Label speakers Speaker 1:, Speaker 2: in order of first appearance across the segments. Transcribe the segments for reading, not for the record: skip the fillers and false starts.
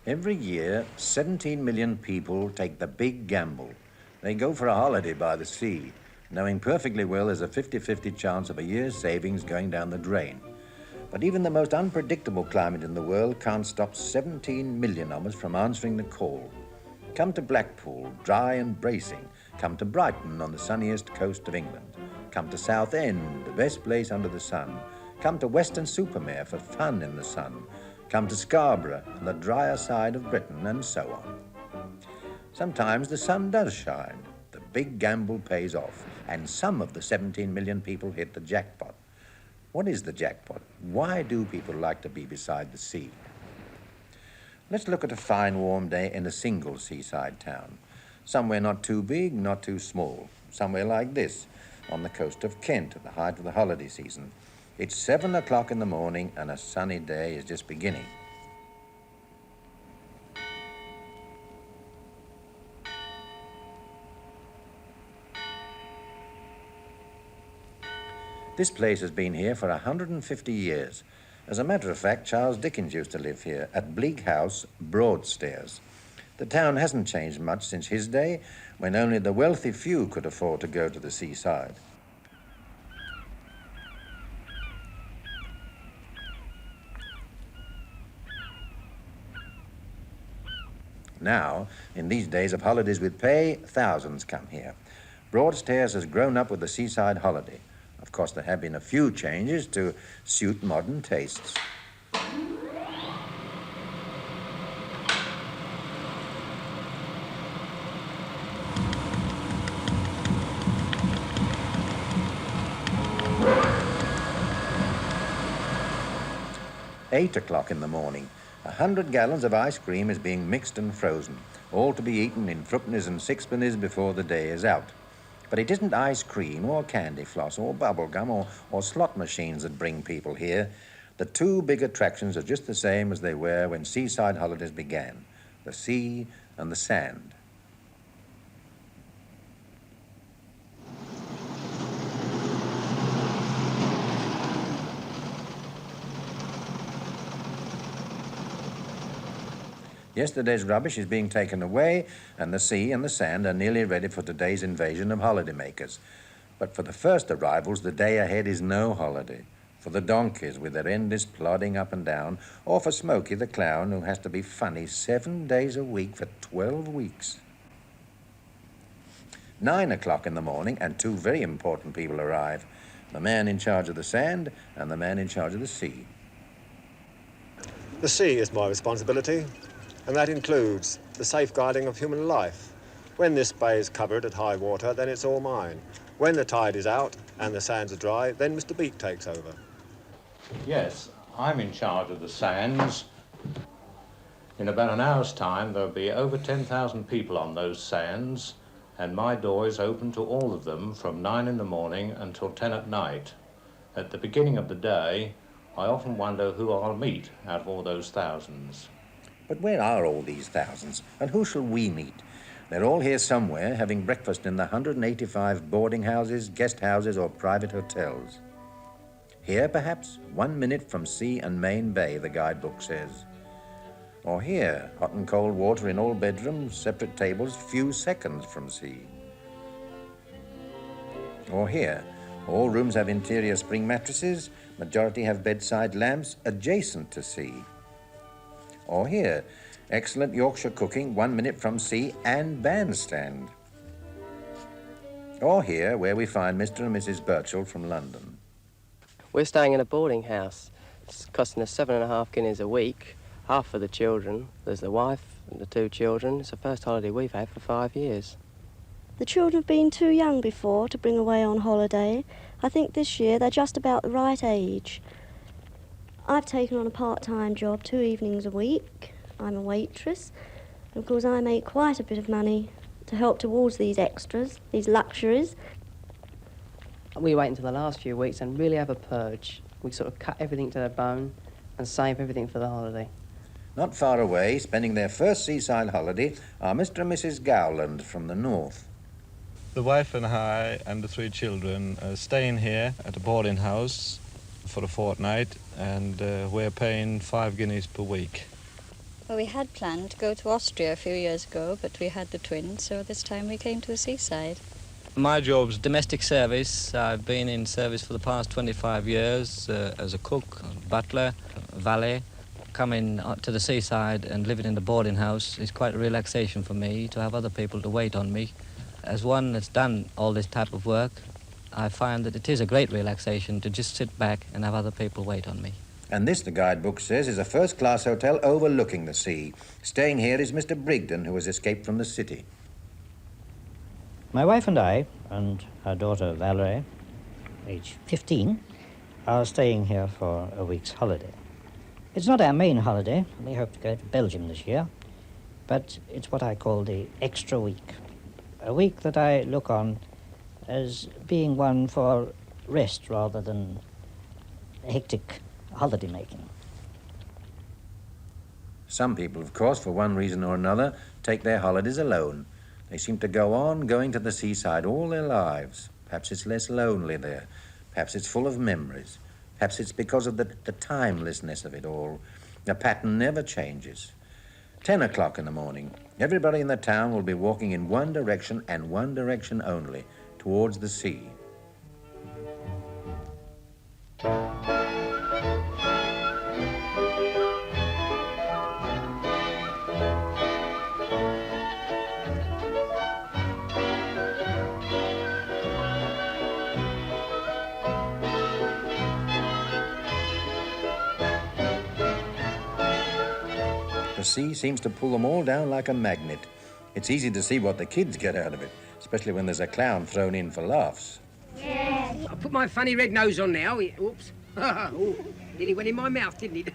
Speaker 1: Every year, 17 million people take the big gamble. They go for a holiday by the sea, knowing perfectly well there's a 50-50 chance of a year's savings going down the drain. But even the most unpredictable climate in the world can't stop 17 million of us from answering the call. Come to Blackpool, dry and bracing. Come to Brighton on the sunniest coast of England. Come to Southend, the best place under the sun. Come to Weston-super-Mare for fun in the sun. Come to Scarborough, on the drier side of Britain, and so on. Sometimes the sun does shine. The big gamble pays off, and some of the 17 million people hit the jackpot. What is the jackpot? Why do people like to be beside the sea? Let's look at a fine warm day in a single seaside town. Somewhere not too big, not too small. Somewhere like this, on the coast of Kent at the height of the holiday season. It's 7 o'clock in the morning and a sunny day is just beginning. This place has been here for 150 years. As a matter of fact, Charles Dickens used to live here at Bleak House, Broadstairs. The town hasn't changed much since his day, when only the wealthy few could afford to go to the seaside. Now, in these days of holidays with pay, thousands come here. Broadstairs has grown up with the seaside holiday. Of course, there have been a few changes to suit modern tastes. Eight o'clock in the morning. 100 gallons of ice cream is being mixed and frozen, all to be eaten in threepennies and sixpennies before the day is out. But it isn't ice cream or candy floss or bubble gum or slot machines that bring people here. The two big attractions are just the same as they were when seaside holidays began: the sea and the sand. Yesterday's rubbish is being taken away, and the sea and the sand are nearly ready for today's invasion of holidaymakers. But for the first arrivals, the day ahead is no holiday. For the donkeys with their endless plodding up and down, or for Smokey the clown, who has to be funny 7 days a week for 12 weeks. 9 o'clock in the morning, and two very important people arrive: the man in charge of the sand and the man in charge of the sea.
Speaker 2: The sea is my responsibility, and that includes the safeguarding of human life. When this bay is covered at high water, then it's all mine. When the tide is out and the sands are dry, then Mr. Beak takes over.
Speaker 3: Yes, I'm in charge of the sands. In about an hour's time, there'll be over 10,000 people on those sands, and my door is open to all of them from 9 in the morning until 10 at night. At the beginning of the day, I often wonder who I'll meet out of all those thousands.
Speaker 1: But where are all these thousands, and who shall we meet? They're all here somewhere, having breakfast in the 185 boarding houses, guest houses, or private hotels. Here, perhaps, 1 minute from sea and main bay, the guidebook says. Or here, hot and cold water in all bedrooms, separate tables, few seconds from sea. Or here, all rooms have interior spring mattresses, majority have bedside lamps adjacent to sea. Or here, excellent Yorkshire cooking 1 minute from sea and bandstand. Or here, where we find Mr. and Mrs. Birchall from London.
Speaker 4: We're staying in a boarding house. It's costing us 7.5 guineas a week, half for the children. There's the wife and the two children. It's the first holiday we've had for 5 years.
Speaker 5: The children have been too young before to bring away on holiday. I think this year they're just about the right age. I've taken on a part-time job 2 evenings a week. I'm a waitress, and of course I make quite a bit of money to help towards these extras, these luxuries.
Speaker 4: We wait until the last few weeks and really have a purge. We sort of cut everything to the bone and save everything for the holiday.
Speaker 1: Not far away, spending their first seaside holiday, are Mr. and Mrs. Gowland from the north.
Speaker 6: The wife and I and the 3 children are staying here at a boarding house for a fortnight, and we're paying 5 guineas per week.
Speaker 7: Well, we had planned to go to Austria a few years ago, but we had the twins, so this time we came to the seaside.
Speaker 8: My job's domestic service. I've been in service for the past 25 years as a cook, butler, valet. Coming to the seaside and living in the boarding house is quite a relaxation for me to have other people to wait on me. As one that's done all this type of work, I find that it is a great relaxation to just sit back and have other people wait on me.
Speaker 1: And this, the guidebook says, is a first-class hotel overlooking the sea. Staying here is Mr. Brigden, who has escaped from the city.
Speaker 9: My wife and I, and our daughter Valerie, age 15, are staying here for a week's holiday. It's not our main holiday. We hope to go to Belgium this year, but it's what I call the extra week. A week that I look on as being one for rest rather than hectic holiday making.
Speaker 1: Some people, of course, for one reason or another, take their holidays alone. They seem to go on going to the seaside all their lives. Perhaps it's less lonely there. Perhaps it's full of memories. Perhaps it's because of the timelessness of it all. The pattern never changes. 10 o'clock in the morning. Everybody in the town will be walking in one direction and one direction only, towards the sea. The sea seems to pull them all down like a magnet. It's easy to see what the kids get out of it, especially when there's a clown thrown in for laughs.
Speaker 10: Yeah. I put my funny red nose on now. Oops. Oh, nearly went in my mouth, didn't it?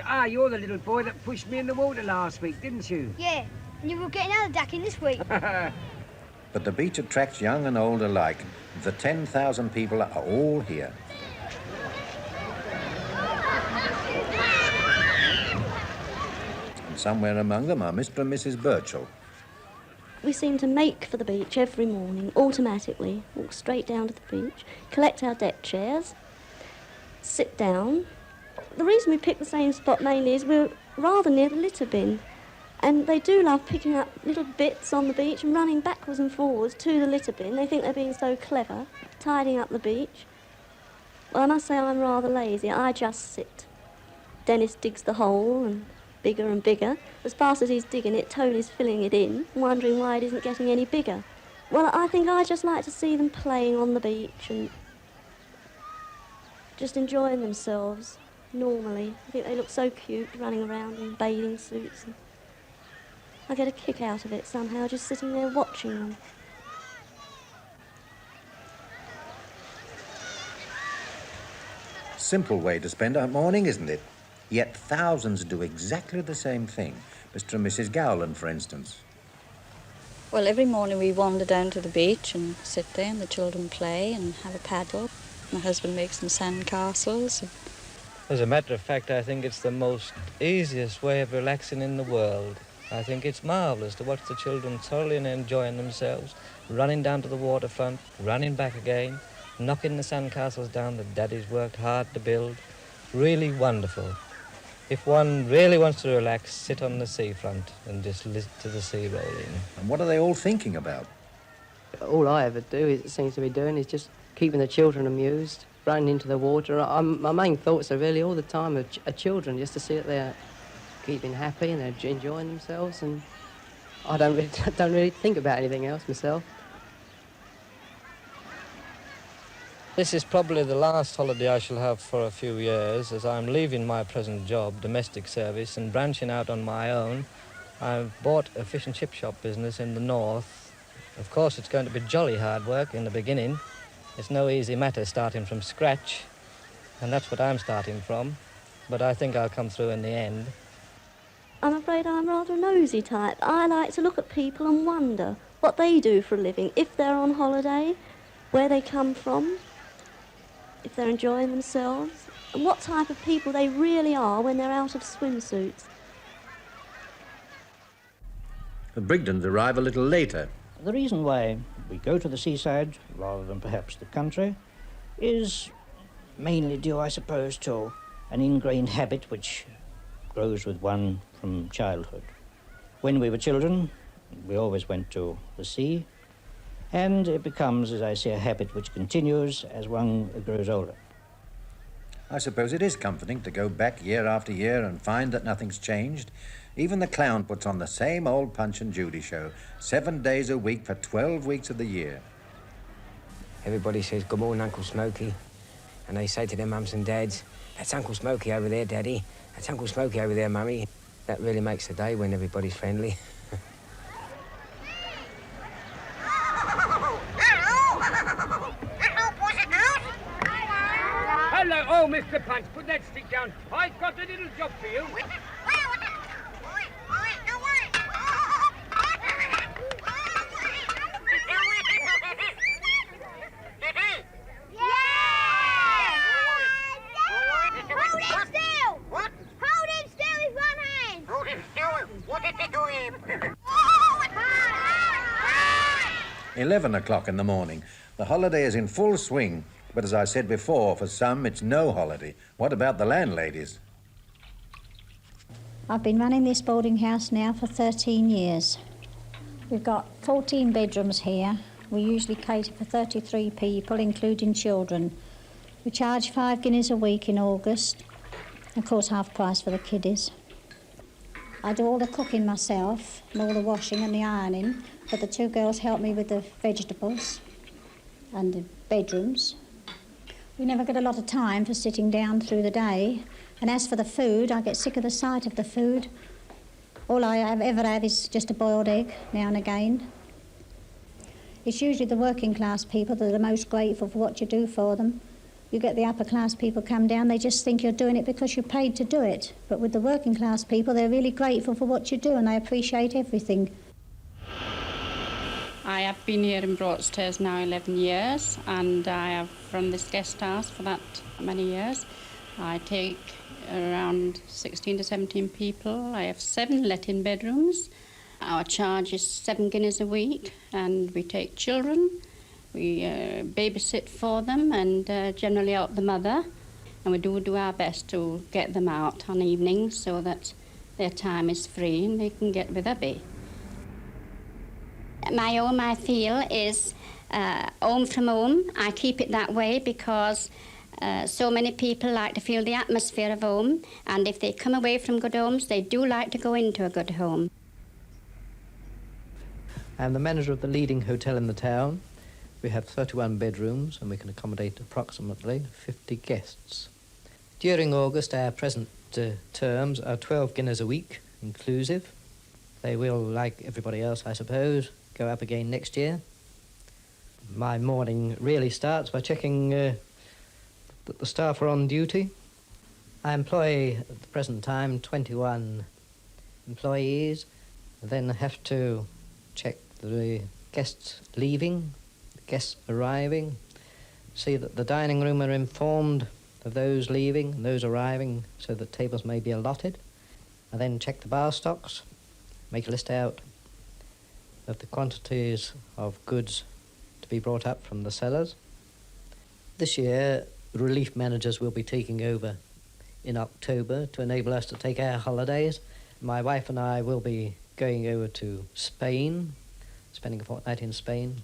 Speaker 10: Ah, you're the little boy that pushed me in the water last week, didn't you?
Speaker 11: Yeah, and you will get another ducking this week.
Speaker 1: But the beach attracts young and old alike. The 10,000 people are all here. Somewhere among them are Mr. and Mrs. Birchall.
Speaker 5: We seem to make for the beach every morning, automatically, walk straight down to the beach, collect our deck chairs, sit down. The reason we pick the same spot mainly is we're rather near the litter bin, and they do love picking up little bits on the beach and running backwards and forwards to the litter bin. They think they're being so clever, tidying up the beach. Well, I must say I'm rather lazy. I just sit. Dennis digs the hole and bigger and bigger. As fast as he's digging it, Tony's filling it in, wondering why it isn't getting any bigger. Well, I think I just like to see them playing on the beach and just enjoying themselves normally. I think they look so cute, running around in bathing suits. And I get a kick out of it somehow, just sitting there watching them.
Speaker 1: Simple way to spend a morning, isn't it? Yet thousands do exactly the same thing. Mr. and Mrs. Gowland, for instance.
Speaker 7: Well, every morning we wander down to the beach and sit there and the children play and have a paddle. My husband makes some sand castles.
Speaker 8: As a matter of fact, I think it's the most easiest way of relaxing in the world. I think it's marvellous to watch the children thoroughly and enjoying themselves, running down to the waterfront, running back again, knocking the sandcastles down that Daddy's worked hard to build. Really wonderful. If one really wants to relax, sit on the seafront and just listen to the sea rolling.
Speaker 1: And what are they all thinking about?
Speaker 4: All I ever do, it seems to be doing, is just keeping the children amused, running into the water. My main thoughts are really all the time of children, just to see that they're keeping happy and they're enjoying themselves. And I don't really think about anything else myself.
Speaker 8: This is probably the last holiday I shall have for a few years, as I'm leaving my present job, domestic service, and branching out on my own. I've bought a fish and chip shop business in the north. Of course, it's going to be jolly hard work in the beginning. It's no easy matter starting from scratch, and that's what I'm starting from. But I think I'll come through in the end.
Speaker 5: I'm afraid I'm rather a nosy type. I like to look at people and wonder what they do for a living, if they're on holiday, where they come from, if they're enjoying themselves, and what type of people they really are when they're out of swimsuits.
Speaker 1: The Brigdens arrive a little later.
Speaker 9: The reason why we go to the seaside rather than perhaps the country is mainly due, I suppose, to an ingrained habit which grows with one from childhood. When we were children, we always went to the sea, and it becomes, as I say, a habit which continues as one grows older.
Speaker 1: I suppose it is comforting to go back year after year and find that nothing's changed. Even the clown puts on the same old Punch and Judy show, 7 days a week for 12 weeks of the year.
Speaker 10: Everybody says, "Good morning, Uncle Smokey." And they say to their mums and dads, "That's Uncle Smokey over there, Daddy. That's Uncle Smokey over there, Mummy." That really makes the day when everybody's friendly.
Speaker 12: Hello, oh, Mr. Punch, put that stick down. I've got a little job for you.
Speaker 11: What? Hold him still with one hand.
Speaker 12: Hold him still? What did they do him?
Speaker 1: 11 o'clock in the morning. The holiday is in full swing, but as I said before, for some it's no holiday. What about the landladies?
Speaker 13: I've been running this boarding house now for 13 years. We've got 14 bedrooms here. We usually cater for 33 people, including children. We charge 5 guineas a week in August. Of course, half price for the kiddies. I do all the cooking myself, and all the washing and the ironing, but the 2 girls help me with the vegetables and the bedrooms. We never get a lot of time for sitting down through the day, and as for the food, I get sick of the sight of the food. All I ever have is just a boiled egg now and again. It's usually the working class people that are the most grateful for what you do for them. You get the upper class people come down, they just think you're doing it because you're paid to do it. But with the working class people, they're really grateful for what you do and they appreciate everything.
Speaker 14: I have been here in Broadstairs now 11 years, and I have run this guest house for that many years. I take around 16 to 17 people. I have 7 let-in bedrooms. Our charge is 7 guineas a week, and we take children. We babysit for them and generally out the mother, and we do our best to get them out on evenings so that their time is free and they can get with hubby.
Speaker 15: My home, I feel, is home from home. I keep it that way because so many people like to feel the atmosphere of home, and if they come away from good homes, they do like to go into a good home.
Speaker 8: I'm the manager of the leading hotel in the town. We have 31 bedrooms and we can accommodate approximately 50 guests. During August, our present terms are 12 guineas a week, inclusive. They will, like everybody else, I suppose, go up again next year. My morning really starts by checking that the staff are on duty. I employ, at the present time, 21 employees. I then have to check the guests leaving, guests arriving, see that the dining room are informed of those leaving and those arriving so that tables may be allotted. I then check the bar stocks, make a list out of the quantities of goods to be brought up from the cellars. This year, relief managers will be taking over in October to enable us to take our holidays. My wife and I will be going over to Spain, spending a fortnight in Spain.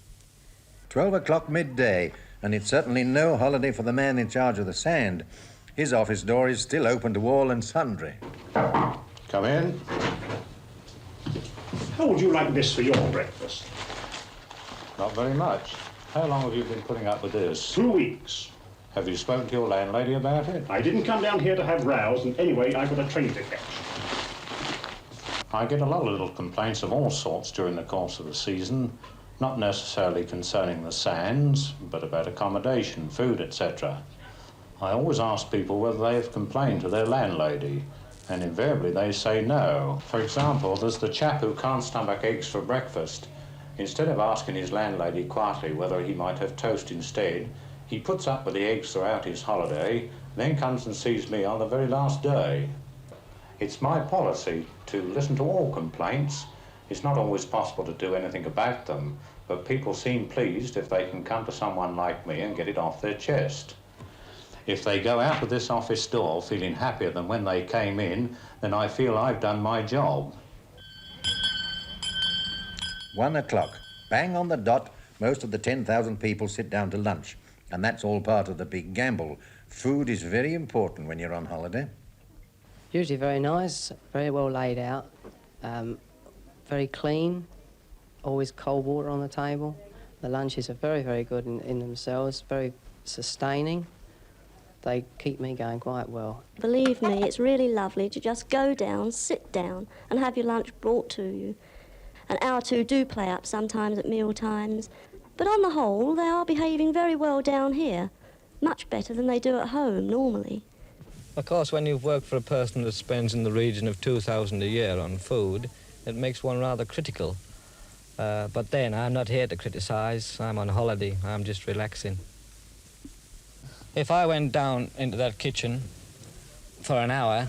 Speaker 1: 12 o'clock midday, and it's certainly no holiday for the man in charge of the sand. His office door is still open to all and sundry.
Speaker 3: Come in.
Speaker 16: How would you like this for your breakfast?
Speaker 3: Not very much. How long have you been putting up with this?
Speaker 16: 2 weeks.
Speaker 3: Have you spoken to your landlady about it?
Speaker 16: I didn't come down here to have rows, and anyway, I've got a train to catch.
Speaker 3: I get a lot of little complaints of all sorts during the course of the season, not necessarily concerning the sands, but about accommodation, food, etc. I always ask people whether they have complained to their landlady, and invariably they say no. For example, there's the chap who can't stomach eggs for breakfast. Instead of asking his landlady quietly whether he might have toast instead, he puts up with the eggs throughout his holiday, then comes and sees me on the very last day. It's my policy to listen to all complaints. It's not always possible to do anything about them, but people seem pleased if they can come to someone like me and get it off their chest. If they go out of this office door feeling happier than when they came in, then I feel I've done my job.
Speaker 1: 1 o'clock. Bang on the dot, most of the 10,000 people sit down to lunch. And that's all part of the big gamble. Food is very important when you're on holiday.
Speaker 4: Usually very nice, very well laid out, very clean, always cold water on the table. The lunches are very, very good in themselves, very sustaining. They keep me going quite well.
Speaker 5: Believe me, it's really lovely to just go down, sit down and have your lunch brought to you. An hour or two do play up sometimes at meal times, but on the whole they are behaving very well down here, much better than they do at home normally.
Speaker 8: Of course, when you've worked for a person that spends in the region of 2,000 a year on food, it makes one rather critical. But then, I'm not here to criticise. I'm on holiday. I'm just relaxing. If I went down into that kitchen for an hour,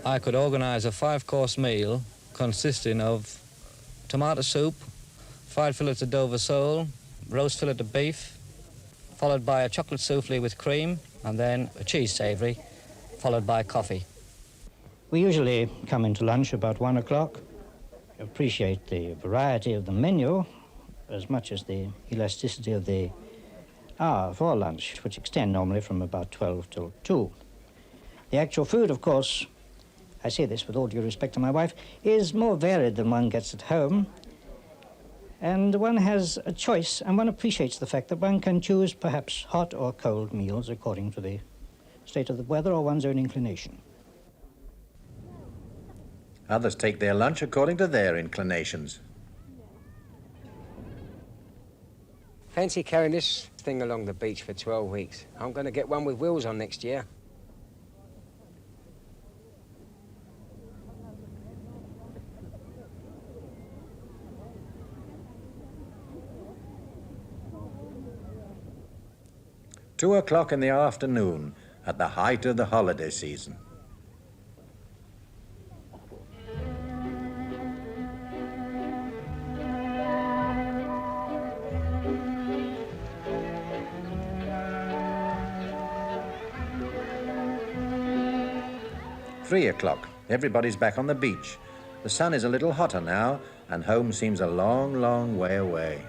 Speaker 8: I could organise a 5-course meal consisting of tomato soup, fried fillet of Dover sole, roast fillet of beef, followed by a chocolate souffle with cream, and then a cheese savoury, followed by coffee.
Speaker 9: We usually come into lunch about 1 o'clock. Appreciate the variety of the menu as much as the elasticity of the hour for lunch, which extend normally from about 12 till 2. The actual food, of course, I say this with all due respect to my wife, is more varied than one gets at home. And one has a choice, and one appreciates the fact that one can choose perhaps hot or cold meals according to the state of the weather or one's own inclination.
Speaker 1: Others take their lunch according to their inclinations.
Speaker 10: Fancy carrying this thing along the beach for 12 weeks. I'm going to get one with wheels on next year.
Speaker 1: Two o'clock in the afternoon, at the height of the holiday season. Three o'clock. Everybody's back on the beach. The sun is a little hotter now, and home seems a long, long way away.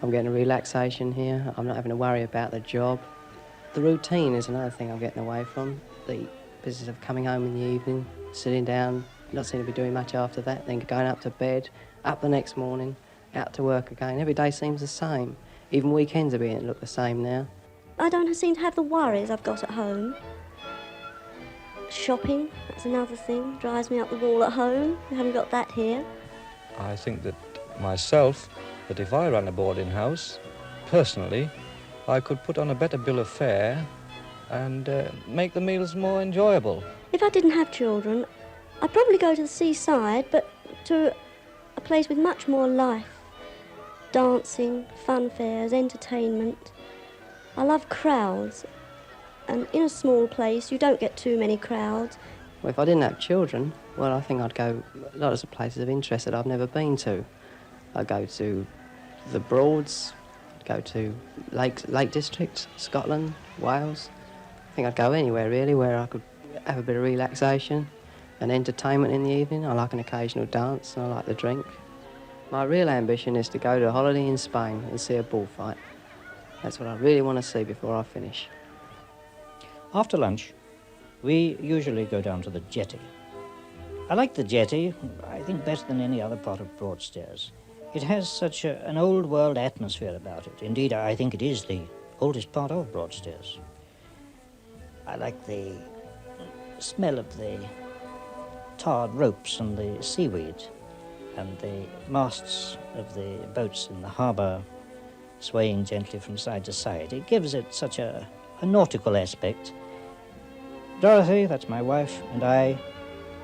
Speaker 4: I'm getting a relaxation here. I'm not having to worry about the job. The routine is another thing I'm getting away from. The business of coming home in the evening, sitting down, not seeming to be doing much after that, then going up to bed, up the next morning, out to work again. Every day seems the same. Even weekends are beginning to look the same now.
Speaker 5: I don't seem to have the worries I've got at home. Shopping, that's another thing, drives me up the wall at home. We haven't got that here.
Speaker 8: I think that myself, that if I run a boarding house, personally, I could put on a better bill of fare and make the meals more enjoyable.
Speaker 5: If I didn't have children, I'd probably go to the seaside, but to a place with much more life. Dancing, fun fairs, entertainment. I love crowds, and in a small place you don't get too many crowds.
Speaker 4: Well, if I didn't have children, well, I think I'd go lots of places of interest that I've never been to. I'd go to the Broads, I'd go to Lake District, Scotland, Wales. I think I'd go anywhere, really, where I could have a bit of relaxation and entertainment in the evening. I like an occasional dance, and I like the drink. My real ambition is to go to a holiday in Spain and see a bullfight. That's what I really want to see before I finish.
Speaker 9: After lunch, we usually go down to the jetty. I like the jetty, I think, better than any other part of Broadstairs. It has such an old-world atmosphere about it. Indeed, I think it is the oldest part of Broadstairs. I like the smell of the tarred ropes and the seaweed, and the masts of the boats in the harbour swaying gently from side to side. It gives it such a nautical aspect. Dorothy, that's my wife, and I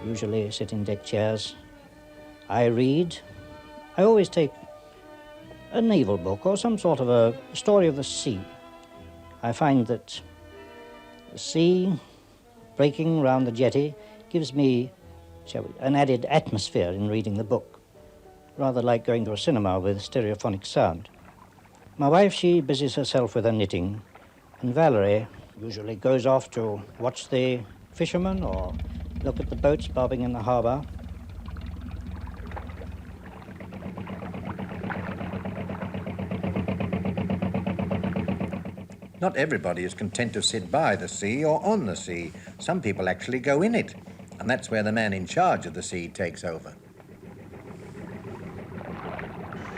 Speaker 9: usually sit in deck chairs. I read. I always take a naval book or some sort of a story of the sea. I find that the sea breaking round the jetty gives me, an added atmosphere in reading the book, rather like going to a cinema with stereophonic sound. My wife, she busies herself with her knitting, and Valerie, usually goes off to watch the fishermen or look at the boats bobbing in the harbour.
Speaker 1: Not everybody is content to sit by the sea or on the sea. Some people actually go in it, and that's where the man in charge of the sea takes over.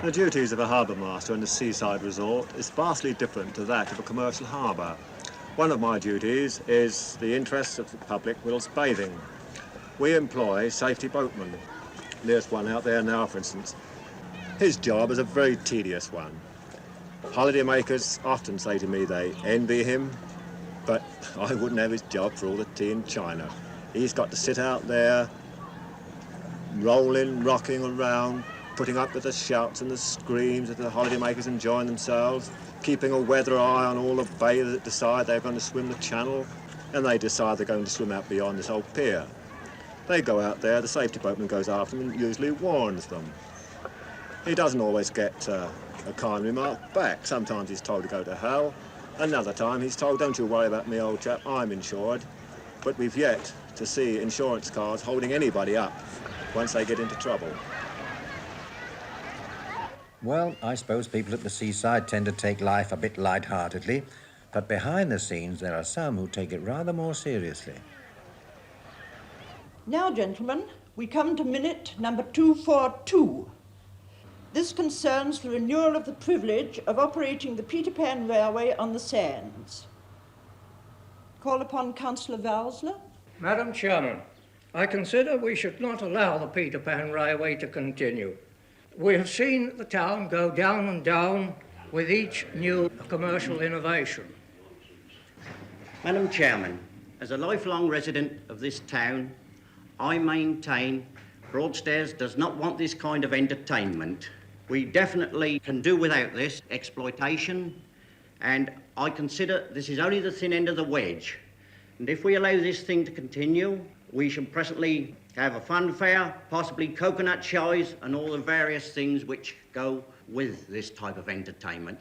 Speaker 2: The duties of a harbour master in a seaside resort is vastly different to that of a commercial harbour. One of my duties is the interests of the public whilst bathing. We employ safety boatmen. There's one out there now, for instance. His job is a very tedious one. Holidaymakers often say to me they envy him, but I wouldn't have his job for all the tea in China. He's got to sit out there, rolling, rocking around, putting up with the shouts and the screams of the holidaymakers enjoying themselves, keeping a weather eye on all the bathers that decide they're going to swim the channel, and they decide they're going to swim out beyond this old pier. They go out there, the safety boatman goes after them and usually warns them. He doesn't always get a kind remark back. Sometimes he's told to go to hell. Another time he's told, don't you worry about me, old chap, I'm insured. But we've yet to see insurance cars holding anybody up once they get into trouble.
Speaker 1: Well, I suppose people at the seaside tend to take life a bit light-heartedly, but behind the scenes there are some who take it rather more seriously.
Speaker 17: Now, gentlemen, we come to minute number 242. This concerns the renewal of the privilege of operating the Peter Pan Railway on the sands. Call upon Councillor Valsler.
Speaker 18: Madam Chairman, I consider we should not allow the Peter Pan Railway to continue. We have seen the town go down and down with each new commercial innovation.
Speaker 19: Madam Chairman, as a lifelong resident of this town, I maintain Broadstairs does not want this kind of entertainment. We definitely can do without this exploitation, and I consider this is only the thin end of the wedge. And if we allow this thing to continue, we should presently have a fun fair, possibly coconut shies, and all the various things which go with this type of entertainment.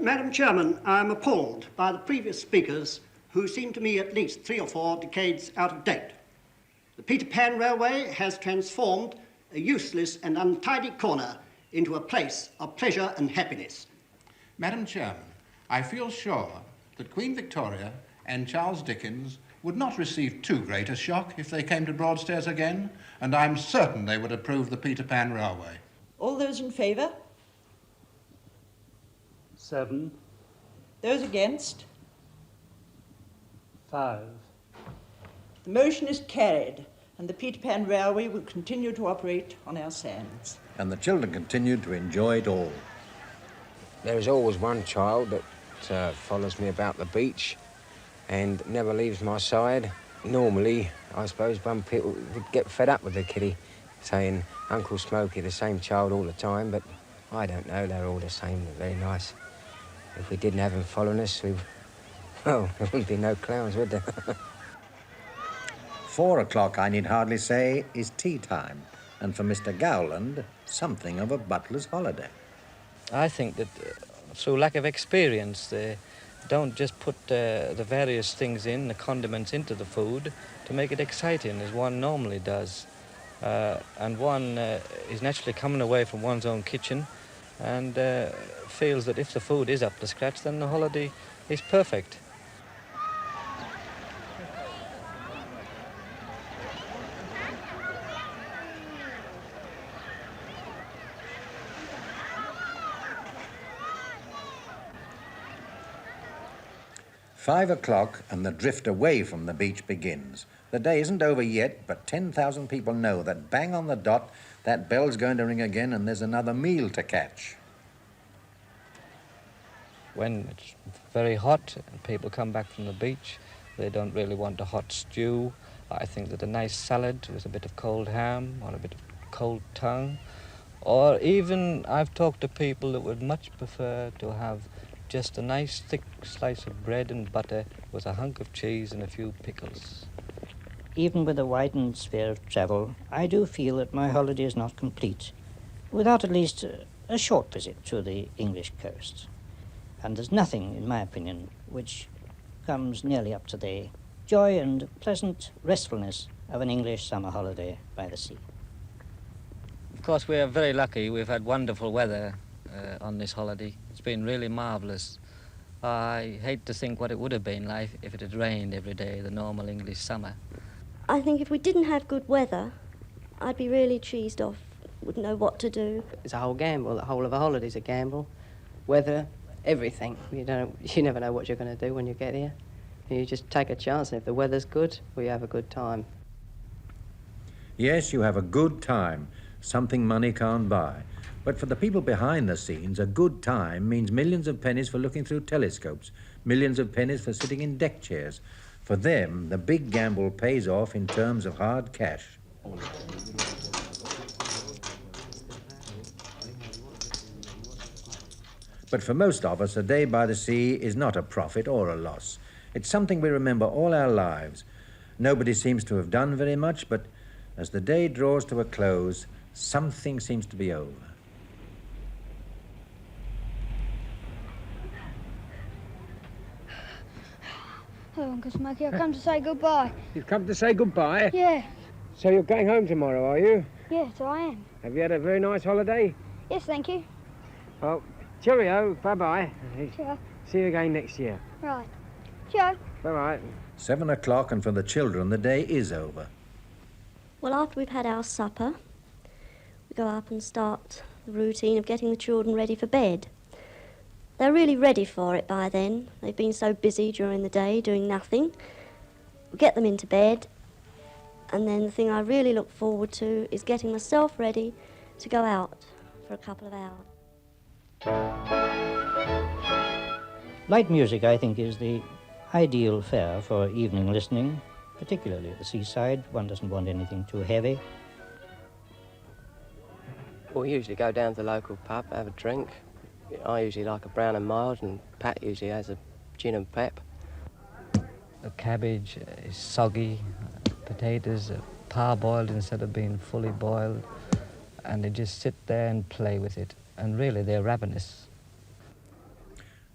Speaker 20: Madam Chairman, I'm appalled by the previous speakers who seem to me at least 3 or 4 decades out of date. The Peter Pan Railway has transformed a useless and untidy corner into a place of pleasure and happiness.
Speaker 21: Madam Chairman, I feel sure that Queen Victoria and Charles Dickens would not receive too great a shock if they came to Broadstairs again, and I'm certain they would approve the Peter Pan Railway.
Speaker 17: All those in favour?
Speaker 22: 7.
Speaker 17: Those against?
Speaker 22: 5.
Speaker 17: The motion is carried, and the Peter Pan Railway will continue to operate on our sands.
Speaker 1: And the children continued to enjoy it all.
Speaker 10: There is always one child that follows me about the beach and never leaves my side. Normally, I suppose some people would get fed up with the kiddie, saying Uncle Smokey, the same child all the time, but I don't know, they're all the same, they're very nice. If we didn't have him following us, well, there wouldn't be no clowns, would there?
Speaker 1: 4 o'clock, I need hardly say, is tea time, and for Mr. Gowland, something of a butler's holiday.
Speaker 8: I think that through lack of experience, they don't just put the various things in, the condiments into the food to make it exciting as one normally does. And one is naturally coming away from one's own kitchen and feels that if the food is up to scratch, then the holiday is perfect.
Speaker 1: "5 o'clock and the drift away from the beach begins. The day isn't over yet, but 10,000 people know that bang on the dot, that bell's going to ring again and there's another meal to catch.
Speaker 8: When it's very hot and people come back from the beach, they don't really want a hot stew. I think that a nice salad with a bit of cold ham or a bit of cold tongue, or even I've talked to people that would much prefer to have just a nice thick slice of bread and butter with a hunk of cheese and a few pickles.
Speaker 9: Even with a widened sphere of travel, I do feel that my holiday is not complete without at least a short visit to the English coast. And there's nothing, in my opinion, which comes nearly up to the joy and pleasant restfulness of an English summer holiday by the sea.
Speaker 8: Of course, we are very lucky. We've had wonderful weather on this holiday. It's been really marvellous. I hate to think what it would have been like if it had rained every day, the normal English summer.
Speaker 5: I think if we didn't have good weather, I'd be really cheesed off, wouldn't know what to do.
Speaker 4: It's a whole gamble. The whole of a holiday's a gamble. Weather, everything. You never know what you're going to do when you get here. You just take a chance, and if the weather's good, we have a good time.
Speaker 1: Yes, you have a good time, something money can't buy. But for the people behind the scenes, a good time means millions of pennies for looking through telescopes, millions of pennies for sitting in deck chairs. For them, the big gamble pays off in terms of hard cash. But for most of us, a day by the sea is not a profit or a loss. It's something we remember all our lives. Nobody seems to have done very much, but as the day draws to a close, something seems to be over.
Speaker 11: Hello, Uncle Smokey. I've come to say goodbye.
Speaker 12: You've come to say goodbye?
Speaker 11: Yeah.
Speaker 12: So you're going home tomorrow, are you?
Speaker 11: Yes, I am.
Speaker 12: Have you had a very nice holiday?
Speaker 11: Yes, thank you.
Speaker 12: Oh, cheerio. Bye-bye.
Speaker 11: Sure.
Speaker 12: See you again next year.
Speaker 11: Right. Sure.
Speaker 12: Bye-bye.
Speaker 1: 7 o'clock, and for the children, the day is over.
Speaker 5: Well, after we've had our supper, we go up and start the routine of getting the children ready for bed. They're really ready for it by then. They've been so busy during the day doing nothing. We get them into bed, and then the thing I really look forward to is getting myself ready to go out for a couple of hours.
Speaker 9: Light music, I think, is the ideal fare for evening listening, particularly at the seaside. One doesn't want anything too heavy.
Speaker 4: We usually go down to the local pub, have a drink. I usually like a brown and mild, and Pat usually has a gin and pep.
Speaker 8: The cabbage is soggy, potatoes are parboiled instead of being fully boiled, and they just sit there and play with it, and really they're ravenous.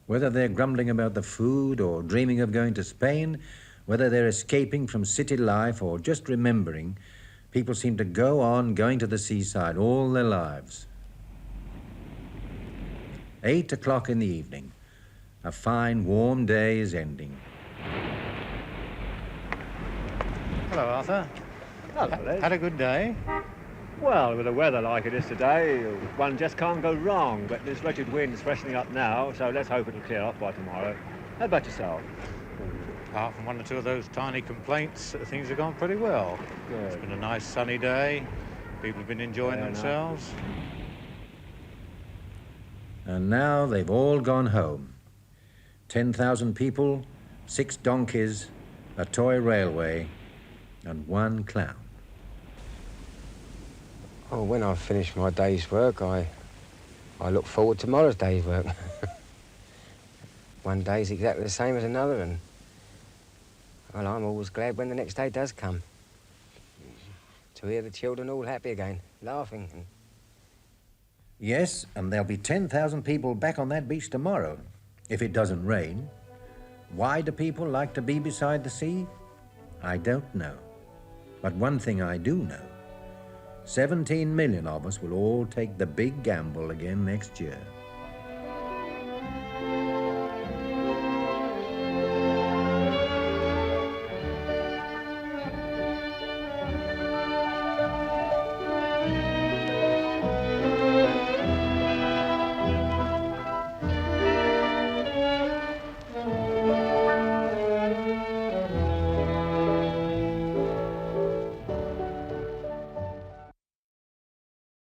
Speaker 1: Whether they're grumbling about the food or dreaming of going to Spain, whether they're escaping from city life or just remembering, people seem to go on going to the seaside all their lives. 8 o'clock in the evening. A fine, warm day is ending.
Speaker 2: Hello, Arthur.
Speaker 3: Hello, Had a good day?
Speaker 2: Well, with the weather like it is today, one just can't go wrong, but this wretched wind's freshening up now, so let's hope it'll clear up by tomorrow. How about yourself?
Speaker 3: Apart from one or two of those tiny complaints, things have gone pretty well.
Speaker 2: Good.
Speaker 3: It's been a nice sunny day. People have been enjoying themselves.
Speaker 1: And now they've all gone home. 10,000 people, 6 donkeys, a toy railway, and 1 clown.
Speaker 10: Oh, when I finish my day's work, I look forward to tomorrow's day's work. One day's exactly the same as another, and well, I'm always glad when the next day does come. To hear the children all happy again, laughing.
Speaker 1: Yes, and there'll be 10,000 people back on that beach tomorrow, if it doesn't rain. Why do people like to be beside the sea? I don't know. But one thing I do know. 17 million of us will all take the big gamble again next year.